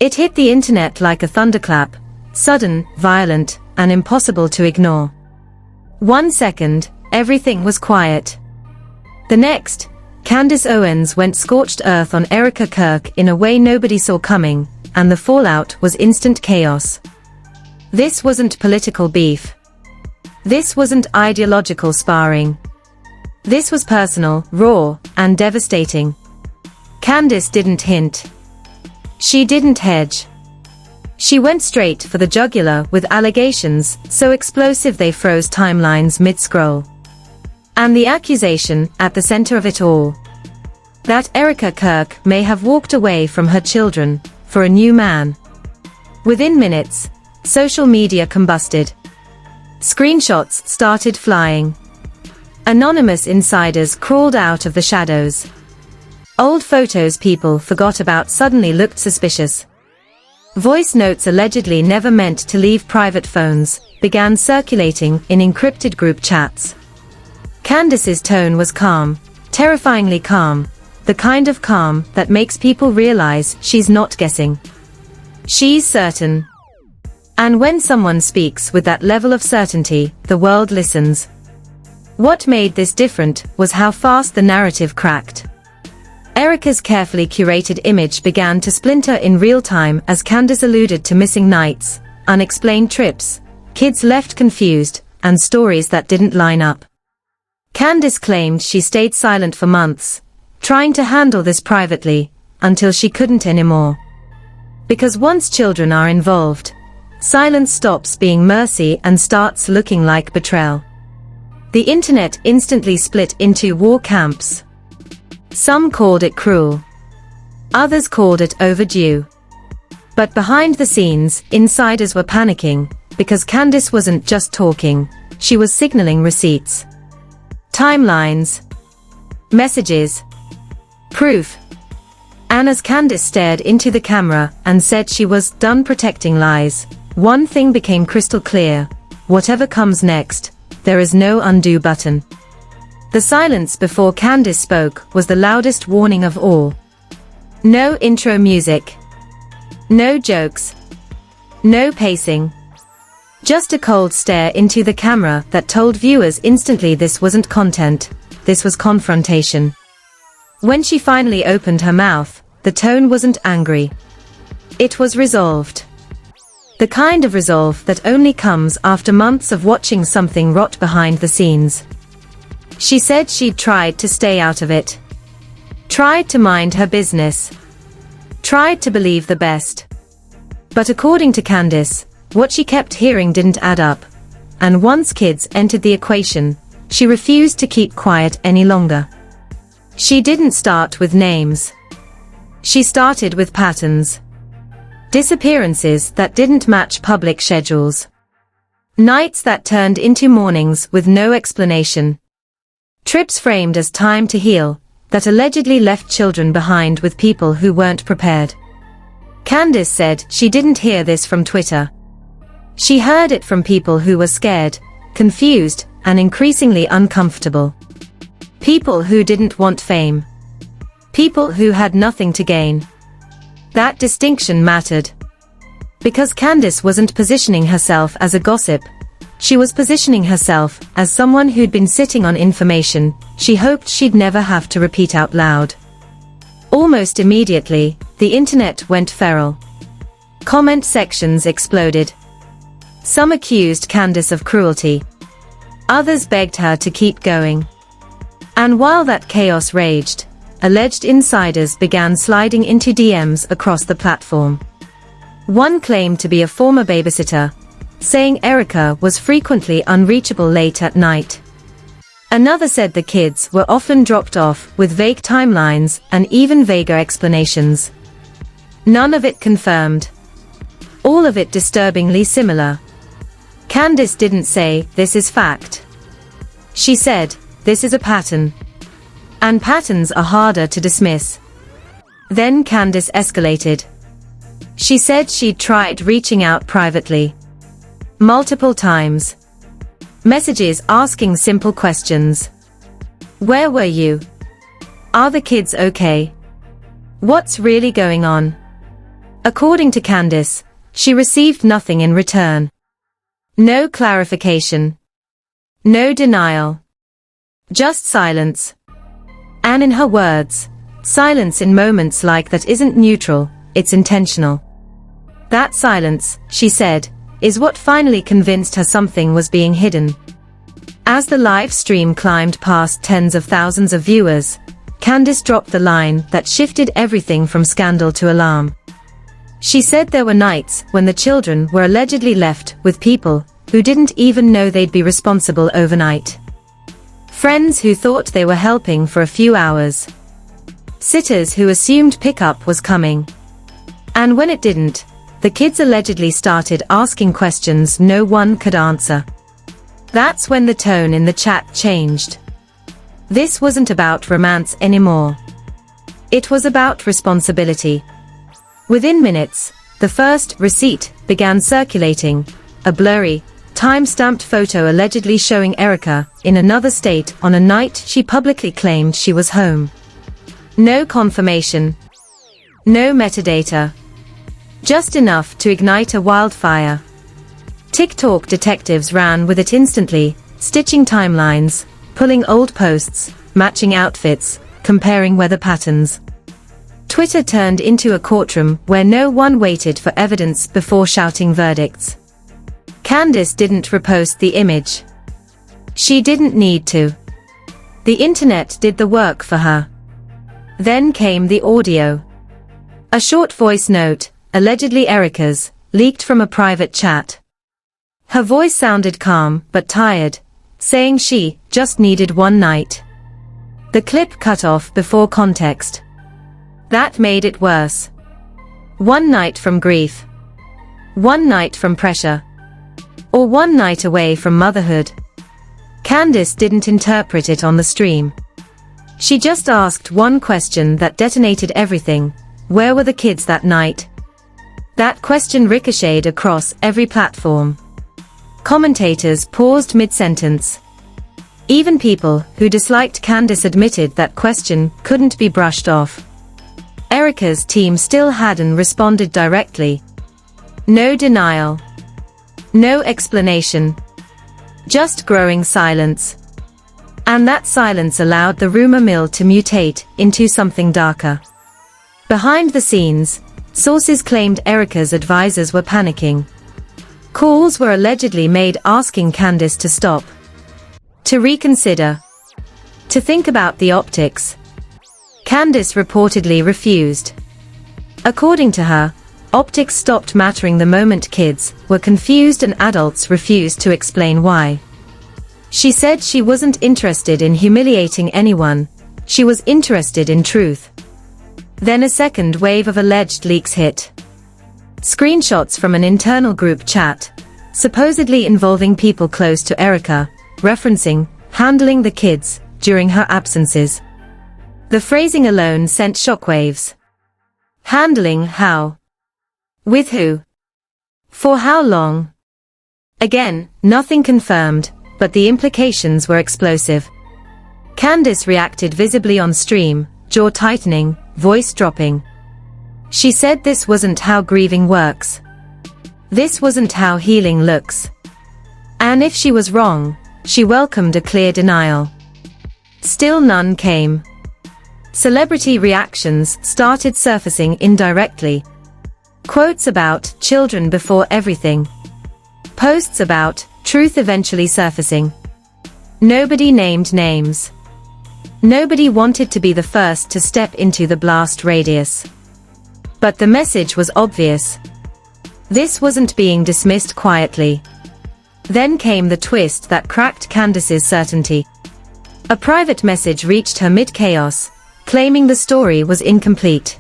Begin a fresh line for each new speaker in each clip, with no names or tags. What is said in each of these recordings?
It hit the internet like a thunderclap, sudden, violent, and impossible to ignore. 1 second, everything was quiet. The next, Candace Owens went scorched earth on Kirk in a way nobody saw coming, and the fallout was instant chaos. This wasn't political beef. This wasn't ideological sparring. This was personal, raw, and devastating. Candace didn't hint. She didn't hedge. She went straight for the jugular with allegations so explosive they froze timelines mid-scroll. And the accusation, at the center of it all, that Kirk may have walked away from her children, for a new man. Within minutes, social media combusted. Screenshots started flying. Anonymous insiders crawled out of the shadows. Old photos people forgot about suddenly looked suspicious. Voice notes allegedly never meant to leave private phones began circulating in encrypted group chats. Candace's tone was calm, terrifyingly calm, the kind of calm that makes people realize she's not guessing. She's certain. And when someone speaks with that level of certainty, the world listens. What made this different was how fast the narrative cracked. Erica's carefully curated image began to splinter in real time as Candace alluded to missing nights, unexplained trips, kids left confused, and stories that didn't line up. Candace claimed she stayed silent for months, trying to handle this privately, until she couldn't anymore. Because once children are involved, silence stops being mercy and starts looking like betrayal. The internet instantly split into war camps. Some called it cruel. Others called it overdue. But behind the scenes, insiders were panicking, because Candace wasn't just talking, she was signaling receipts. Timelines. Messages. Proof. And as Candace stared into the camera and said she was done protecting lies, one thing became crystal clear: whatever comes next, there is no undo button. The silence before Candace spoke was the loudest warning of all. No intro music. No jokes. No pacing. Just a cold stare into the camera that told viewers instantly this wasn't content, this was confrontation. When she finally opened her mouth, the tone wasn't angry. It was resolved. The kind of resolve that only comes after months of watching something rot behind the scenes. She said she'd tried to stay out of it. Tried to mind her business. Tried to believe the best. But according to Candace, what she kept hearing didn't add up. And once kids entered the equation, she refused to keep quiet any longer. She didn't start with names. She started with patterns. Disappearances that didn't match public schedules. Nights that turned into mornings with no explanation. Trips framed as time to heal, that allegedly left children behind with people who weren't prepared. Candace said she didn't hear this from Twitter. She heard it from people who were scared, confused, and increasingly uncomfortable. People who didn't want fame. People who had nothing to gain. That distinction mattered. Because Candace wasn't positioning herself as a gossip. She was positioning herself as someone who'd been sitting on information she hoped she'd never have to repeat out loud. Almost immediately, the internet went feral. Comment sections exploded. Some accused Candace of cruelty. Others begged her to keep going. And while that chaos raged, alleged insiders began sliding into DMs across the platform. One claimed to be a former babysitter, saying Erica was frequently unreachable late at night. Another said the kids were often dropped off with vague timelines and even vaguer explanations. None of it confirmed. All of it disturbingly similar. Candace didn't say, "This is fact." She said, "This is a pattern." And patterns are harder to dismiss. Then Candace escalated. She said she'd tried reaching out privately. Multiple times. Messages asking simple questions. Where were you? Are the kids okay? What's really going on? According to Candace, she received nothing in return. No clarification. No denial. Just silence. And in her words, silence in moments like that isn't neutral, it's intentional. That silence, she said, is what finally convinced her something was being hidden. As the live stream climbed past tens of thousands of viewers, Candace dropped the line that shifted everything from scandal to alarm. She said there were nights when the children were allegedly left with people who didn't even know they'd be responsible overnight. Friends who thought they were helping for a few hours. Sitters who assumed pickup was coming. And when it didn't, the kids allegedly started asking questions no one could answer. That's when the tone in the chat changed. This wasn't about romance anymore. It was about responsibility. Within minutes, the first receipt began circulating, a blurry, time-stamped photo allegedly showing Erica in another state on a night she publicly claimed she was home. No confirmation. No metadata. Just enough to ignite a wildfire. TikTok detectives ran with it instantly, stitching timelines, pulling old posts, matching outfits, comparing weather patterns. Twitter turned into a courtroom where no one waited for evidence before shouting verdicts. Candace didn't repost the image. She didn't need to. The internet did the work for her. Then came the audio. A short voice note, allegedly Erica's, leaked from a private chat. Her voice sounded calm but tired, saying she just needed one night. The clip cut off before context. That made it worse. One night from grief. One night from pressure. Or one night away from motherhood. Candace didn't interpret it on the stream. She just asked one question that detonated everything. Where were the kids that night? That question ricocheted across every platform. Commentators paused mid-sentence. Even people who disliked Candace admitted that question couldn't be brushed off. Erica's team still hadn't responded directly. No denial. No explanation. Just growing silence. And that silence allowed the rumor mill to mutate into something darker. Behind the scenes, sources claimed Erica's advisors were panicking. Calls were allegedly made asking Candace to stop. To reconsider. To think about the optics. Candace reportedly refused. According to her, optics stopped mattering the moment kids were confused and adults refused to explain why. She said she wasn't interested in humiliating anyone, she was interested in truth. Then a second wave of alleged leaks hit. Screenshots from an internal group chat, supposedly involving people close to Erica, referencing handling the kids during her absences. The phrasing alone sent shockwaves. Handling how? With who? For how long? Again, nothing confirmed, but the implications were explosive. Candace reacted visibly on stream, jaw tightening, voice dropping. She said this wasn't how grieving works. This wasn't how healing looks. And if she was wrong, she welcomed a clear denial. Still none came. Celebrity reactions started surfacing indirectly. Quotes about children before everything. Posts about truth eventually surfacing. Nobody named names. Nobody wanted to be the first to step into the blast radius. But the message was obvious. This wasn't being dismissed quietly. Then came the twist that cracked Candace's certainty. A private message reached her mid-chaos, claiming the story was incomplete.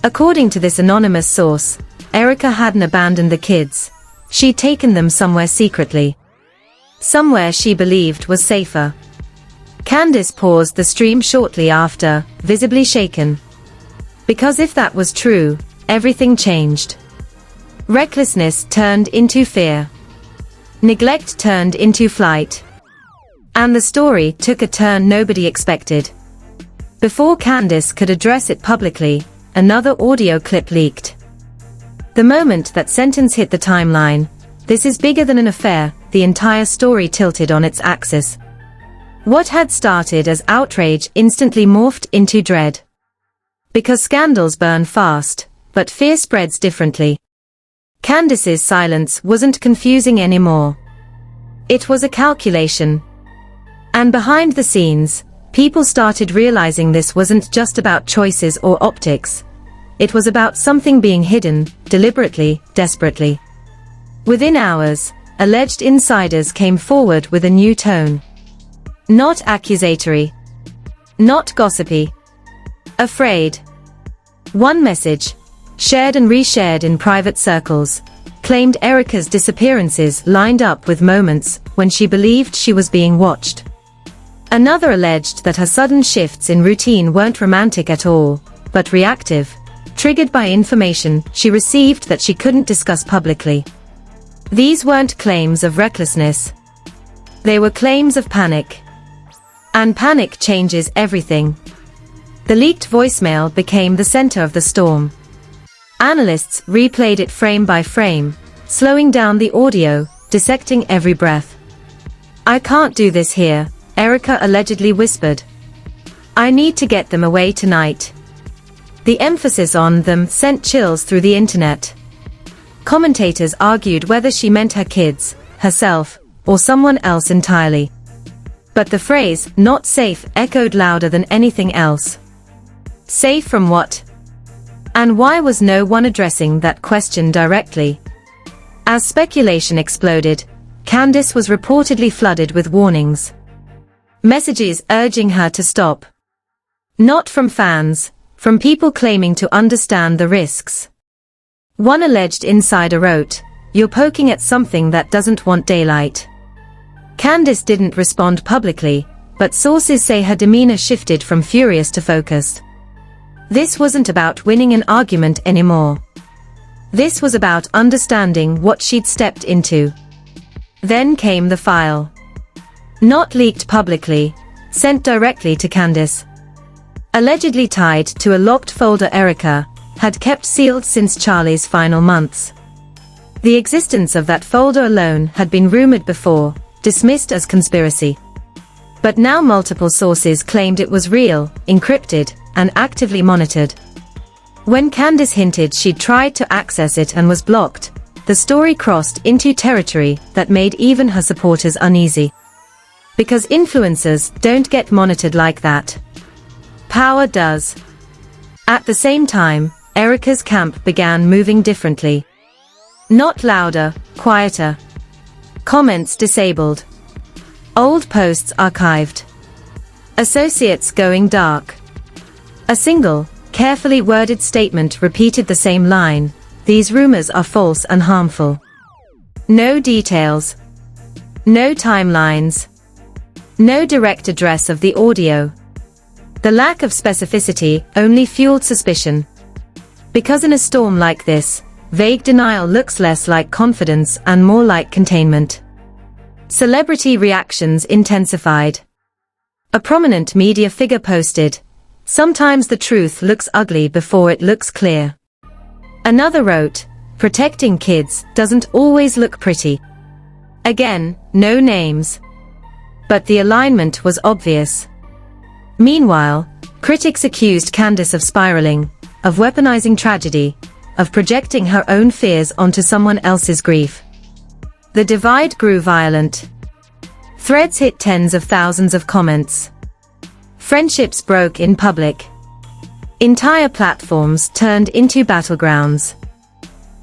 According to this anonymous source, Erica hadn't abandoned the kids. She'd taken them somewhere secretly. Somewhere she believed was safer. Candace paused the stream shortly after, visibly shaken. Because if that was true, everything changed. Recklessness turned into fear. Neglect turned into flight. And the story took a turn nobody expected. Before Candace could address it publicly, another audio clip leaked. The moment that sentence hit the timeline, "This is bigger than an affair," the entire story tilted on its axis. What had started as outrage instantly morphed into dread. Because scandals burn fast, but fear spreads differently. Candace's silence wasn't confusing anymore. It was a calculation. And behind the scenes, people started realizing this wasn't just about choices or optics. It was about something being hidden, deliberately, desperately. Within hours, alleged insiders came forward with a new tone. Not accusatory. Not gossipy. Afraid. One message, shared and reshared in private circles, claimed Erica's disappearances lined up with moments when she believed she was being watched. Another alleged that her sudden shifts in routine weren't romantic at all, but reactive, triggered by information she received that she couldn't discuss publicly. These weren't claims of recklessness. They were claims of panic. And panic changes everything. The leaked voicemail became the center of the storm. Analysts replayed it frame by frame, slowing down the audio, dissecting every breath. "I can't do this here," Erica allegedly whispered. "I need to get them away tonight." The emphasis on them sent chills through the internet. Commentators argued whether she meant her kids, herself, or someone else entirely. But the phrase, "not safe," echoed louder than anything else. Safe from what? And why was no one addressing that question directly? As speculation exploded, Candace was reportedly flooded with warnings. Messages urging her to stop. Not from fans, from people claiming to understand the risks. One alleged insider wrote, "You're poking at something that doesn't want daylight." Candace didn't respond publicly, but sources say her demeanor shifted from furious to focused. This wasn't about winning an argument anymore. This was about understanding what she'd stepped into. Then came the file. Not leaked publicly, sent directly to Candace. Allegedly tied to a locked folder Erica had kept sealed since Charlie's final months. The existence of that folder alone had been rumored before, dismissed as conspiracy. But now multiple sources claimed it was real, encrypted, and actively monitored. When Candace hinted she'd tried to access it and was blocked, the story crossed into territory that made even her supporters uneasy. Because influencers don't get monitored like that. Power does. At the same time, Erica's camp began moving differently. Not louder, quieter. Comments disabled. Old posts archived. Associates going dark. A single, carefully worded statement repeated the same line, "These rumors are false and harmful." No details. No timelines. No direct address of the audio. The lack of specificity only fueled suspicion. Because in a storm like this, vague denial looks less like confidence and more like containment. Celebrity reactions intensified. A prominent media figure posted, "Sometimes the truth looks ugly before it looks clear." Another wrote, "Protecting kids doesn't always look pretty." Again, no names. But the alignment was obvious. Meanwhile, critics accused Candace of spiraling, of weaponizing tragedy, of projecting her own fears onto someone else's grief. The divide grew violent. Threads hit tens of thousands of comments. Friendships broke in public. Entire platforms turned into battlegrounds.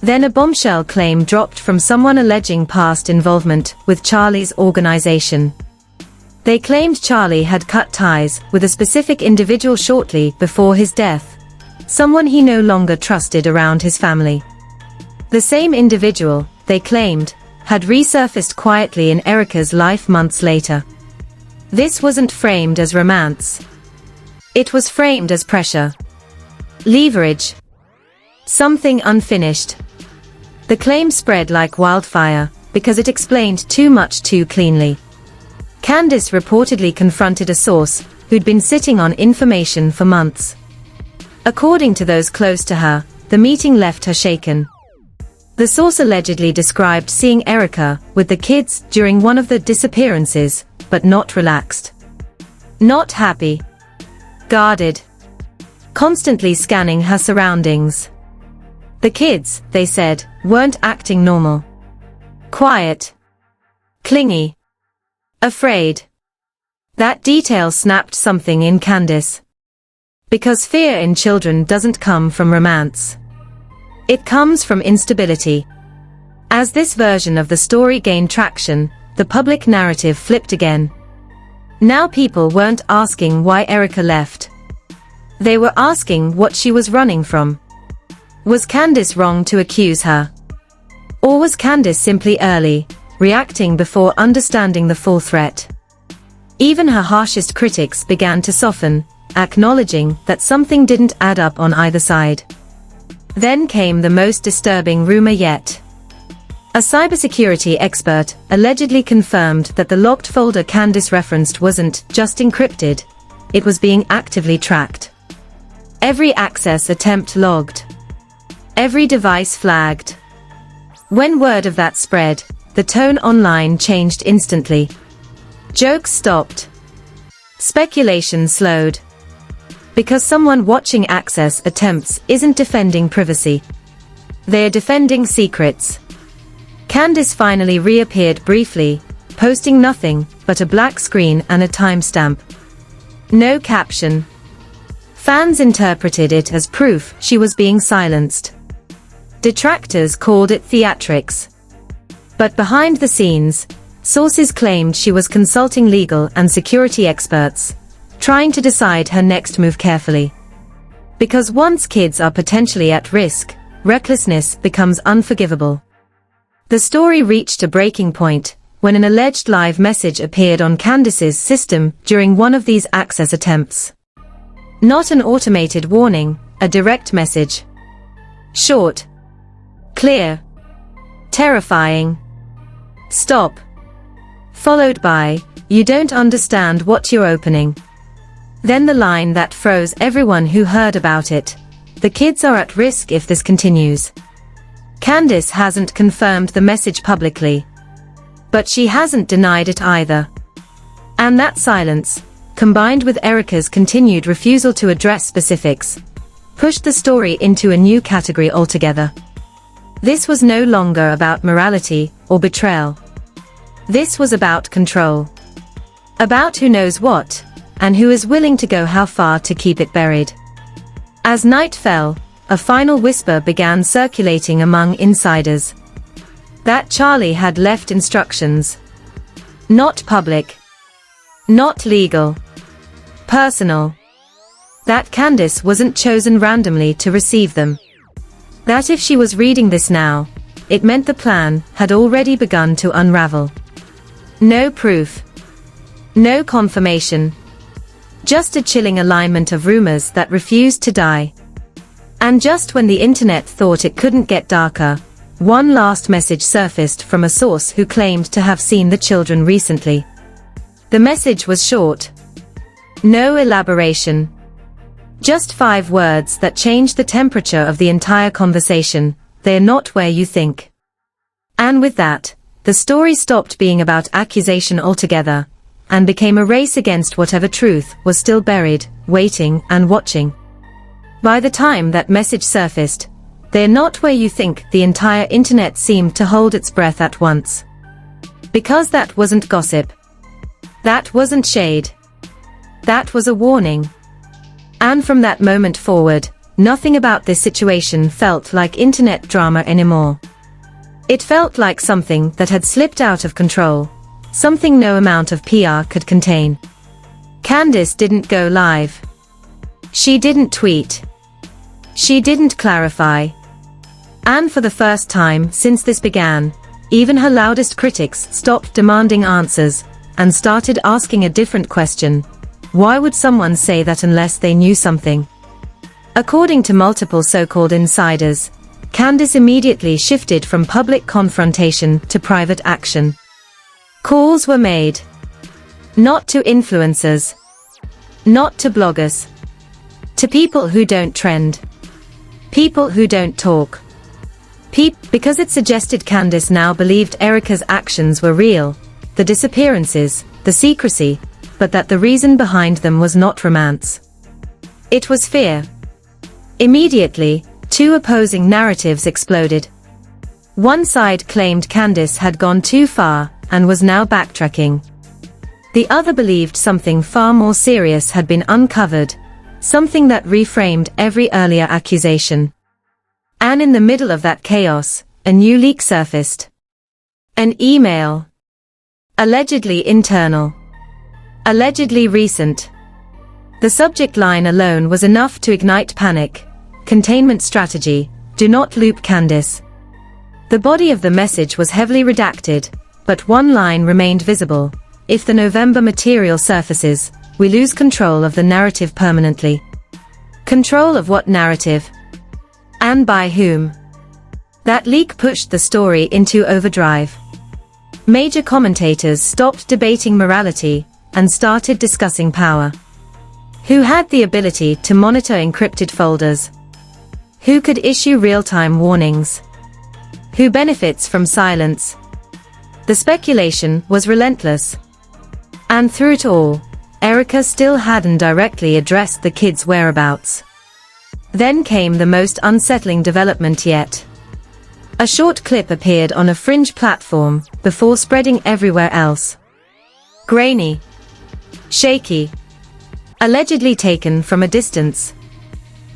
Then a bombshell claim dropped from someone alleging past involvement with Charlie's organization. They claimed Charlie had cut ties with a specific individual shortly before his death, someone he no longer trusted around his family. The same individual, they claimed, had resurfaced quietly in Erica's life months later. This wasn't framed as romance. It was framed as pressure. Leverage. Something unfinished. The claim spread like wildfire, because it explained too much too cleanly. Candace reportedly confronted a source, who'd been sitting on information for months. According to those close to her, the meeting left her shaken. The source allegedly described seeing Erica with the kids during one of the disappearances, but not relaxed. Not happy. Guarded. Constantly scanning her surroundings. The kids, they said, weren't acting normal. Quiet. Clingy. Afraid. That detail snapped something in Candace. Because fear in children doesn't come from romance. It comes from instability. As this version of the story gained traction, the public narrative flipped again. Now people weren't asking why Erica left. They were asking what she was running from. Was Candace wrong to accuse her? Or was Candace simply early, reacting before understanding the full threat? Even her harshest critics began to soften, acknowledging that something didn't add up on either side. Then came the most disturbing rumor yet. A cybersecurity expert allegedly confirmed that the locked folder Candace referenced wasn't just encrypted, it was being actively tracked. Every access attempt logged. Every device flagged. When word of that spread, the tone online changed instantly. Jokes stopped. Speculation slowed. Because someone watching access attempts isn't defending privacy. They're defending secrets. Candace finally reappeared briefly, posting nothing but a black screen and a timestamp. No caption. Fans interpreted it as proof she was being silenced. Detractors called it theatrics. But behind the scenes, sources claimed she was consulting legal and security experts, trying to decide her next move carefully. Because once kids are potentially at risk, recklessness becomes unforgivable. The story reached a breaking point when an alleged live message appeared on Candace's system during one of these access attempts. Not an automated warning, a direct message. Short. Clear. Terrifying. Stop. Followed by, "You don't understand what you're opening." Then the line that froze everyone who heard about it. "The kids are at risk if this continues." Candace hasn't confirmed the message publicly. But she hasn't denied it either. And that silence, combined with Erica's continued refusal to address specifics, pushed the story into a new category altogether. This was no longer about morality or betrayal. This was about control. About who knows what, and who is willing to go how far to keep it buried. As night fell, a final whisper began circulating among insiders. That Charlie had left instructions. Not public. Not legal. Personal. That Candace wasn't chosen randomly to receive them. That if she was reading this now, it meant the plan had already begun to unravel. No proof. No confirmation. Just a chilling alignment of rumors that refused to die. And just when the internet thought it couldn't get darker, one last message surfaced from a source who claimed to have seen the children recently. The message was short. No elaboration. Just 5 words that changed the temperature of the entire conversation: "They're not where you think." And with that, the story stopped being about accusation altogether, and became a race against whatever truth was still buried, waiting and watching. By the time that message surfaced, "They're not where you think," the entire internet seemed to hold its breath at once. Because that wasn't gossip. That wasn't shade. That was a warning. And from that moment forward, nothing about this situation felt like internet drama anymore. It felt like something that had slipped out of control, something no amount of PR could contain. Candace didn't go live. She didn't tweet. She didn't clarify. And for the first time since this began, even her loudest critics stopped demanding answers, and started asking a different question. Why would someone say that unless they knew something? According to multiple so-called insiders, Candace immediately shifted from public confrontation to private action. Calls were made. Not to influencers. Not to bloggers. To people who don't trend. People who don't talk. Because it suggested Candace now believed Erica's actions were real, the disappearances, the secrecy, but that the reason behind them was not romance. It was fear. Immediately, two opposing narratives exploded. One side claimed Candace had gone too far and was now backtracking. The other believed something far more serious had been uncovered, something that reframed every earlier accusation. And in the middle of that chaos, a new leak surfaced. An email. Allegedly internal. Allegedly recent. The subject line alone was enough to ignite panic. Containment strategy, do not loop Candace. The body of the message was heavily redacted, but one line remained visible. If the November material surfaces, we lose control of the narrative permanently. Control of what narrative? And by whom? That leak pushed the story into overdrive. Major commentators stopped debating morality and started discussing power. Who had the ability to monitor encrypted folders? Who could issue real-time warnings? Who benefits from silence? The speculation was relentless. And through it all, Erica still hadn't directly addressed the kids' whereabouts. Then came the most unsettling development yet. A short clip appeared on a fringe platform before spreading everywhere else. Grainy. Shaky. Allegedly taken from a distance.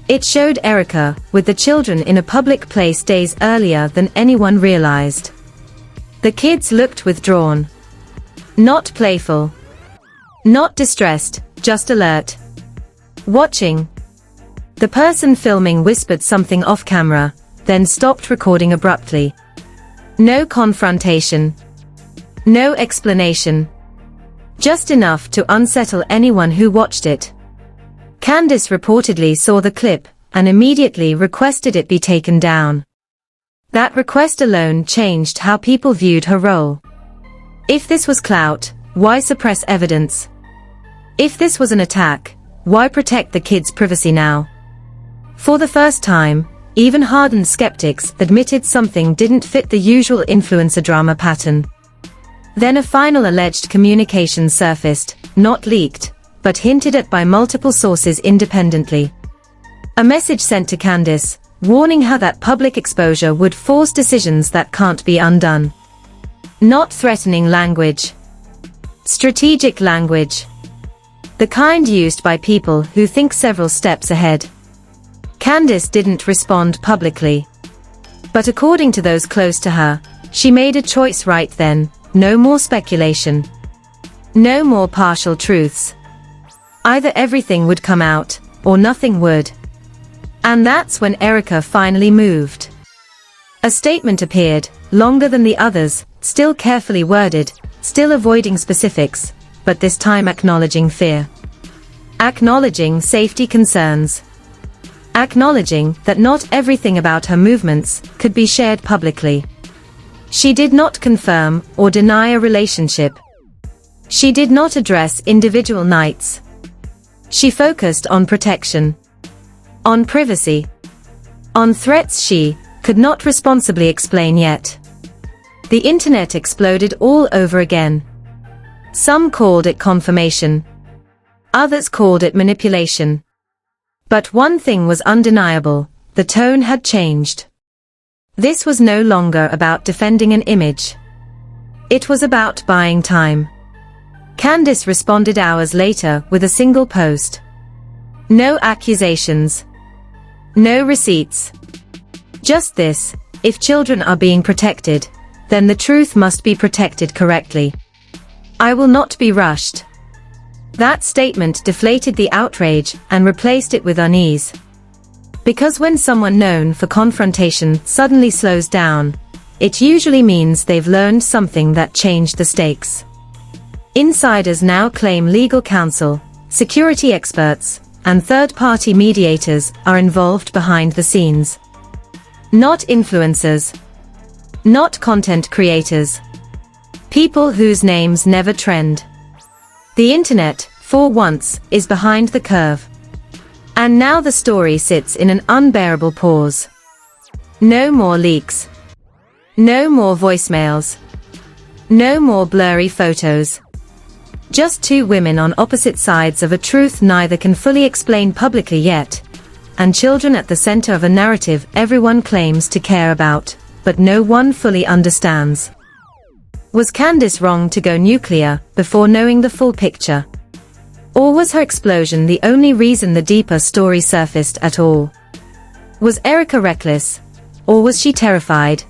It showed Erica with the children in a public place days earlier than anyone realized. The kids looked withdrawn. Not playful. Not distressed, just alert. Watching. The person filming whispered something off camera, then stopped recording abruptly. No confrontation. No explanation. Just enough to unsettle anyone who watched it. Candace reportedly saw the clip and immediately requested it be taken down. That request alone changed how people viewed her role. If this was clout, why suppress evidence? If this was an attack, why protect the kids' privacy now? For the first time, even hardened skeptics admitted something didn't fit the usual influencer drama pattern. Then a final alleged communication surfaced, not leaked, but hinted at by multiple sources independently. A message sent to Candace, warning her that public exposure would force decisions that can't be undone. Not threatening language. Strategic language. The kind used by people who think several steps ahead. Candace didn't respond publicly. But according to those close to her, she made a choice right then. No more speculation. No more partial truths. Either everything would come out, or nothing would. And that's when Erica finally moved. A statement appeared, longer than the others, still carefully worded, still avoiding specifics, but this time acknowledging fear. Acknowledging safety concerns. Acknowledging that not everything about her movements could be shared publicly. She did not confirm or deny a relationship. She did not address individual nights. She focused on protection. On privacy. On threats she could not responsibly explain yet. The internet exploded all over again. Some called it confirmation. Others called it manipulation. But one thing was undeniable, the tone had changed. This was no longer about defending an image. It was about buying time. Candace responded hours later with a single post. No accusations. No receipts. Just this, if children are being protected, then the truth must be protected correctly. I will not be rushed. That statement deflated the outrage and replaced it with unease. Because when someone known for confrontation suddenly slows down, it usually means they've learned something that changed the stakes. Insiders now claim legal counsel, security experts, and third-party mediators are involved behind the scenes. Not influencers. Not content creators. People whose names never trend. The internet, for once, is behind the curve. And now the story sits in an unbearable pause. No more leaks. No more voicemails. No more blurry photos. Just two women on opposite sides of a truth neither can fully explain publicly yet, and children at the center of a narrative everyone claims to care about, but no one fully understands. Was Candace wrong to go nuclear before knowing the full picture? Or was her explosion the only reason the deeper story surfaced at all? Was Erica reckless? Or was she terrified?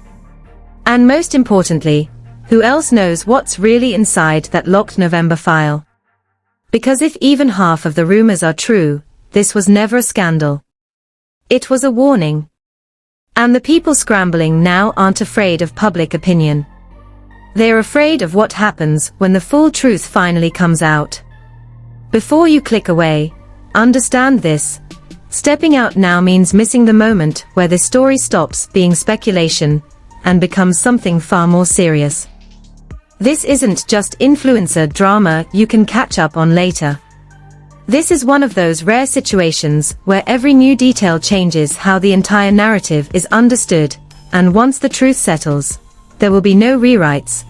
And most importantly, who else knows what's really inside that locked November file? Because if even half of the rumors are true, this was never a scandal. It was a warning. And the people scrambling now aren't afraid of public opinion. They're afraid of what happens when the full truth finally comes out. Before you click away, understand this. Stepping out now means missing the moment where this story stops being speculation and becomes something far more serious. This isn't just influencer drama you can catch up on later. This is one of those rare situations where every new detail changes how the entire narrative is understood, and once the truth settles, there will be no rewrites,